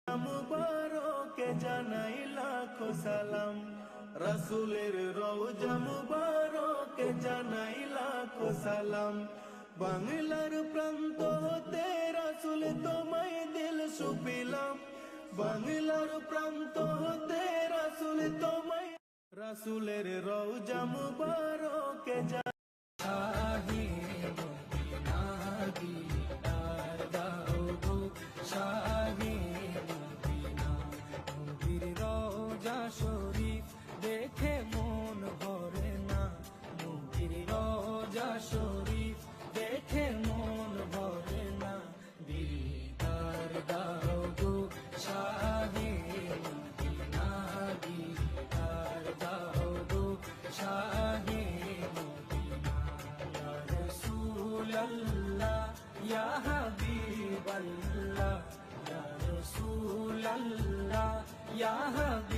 মুবারকে জানাই লাখো সালাম, রাসূলের রওজা মুবারকে জানাই লাখো সালাম। বাংলার প্রান্ত হতে রাসূল তোমায় দিল সুপিলাম, বাংলার প্রান্ত হতে রাসূল তোমায়, রাসূলের রওজা মুবারকে দেখে মন ভরে না, নবীর রওজা শরীফ দেখে মন ভরে না। দিদার দাও গো শাহে মদিনা, দিদার দাও গো শাহে মদিনা। ইয়া রাসূলাল্লাহ ইয়া হাবিবাল্লাহ, ইয়া রাসূলাল্লাহ ইয়া হাবিবাল্লাহ।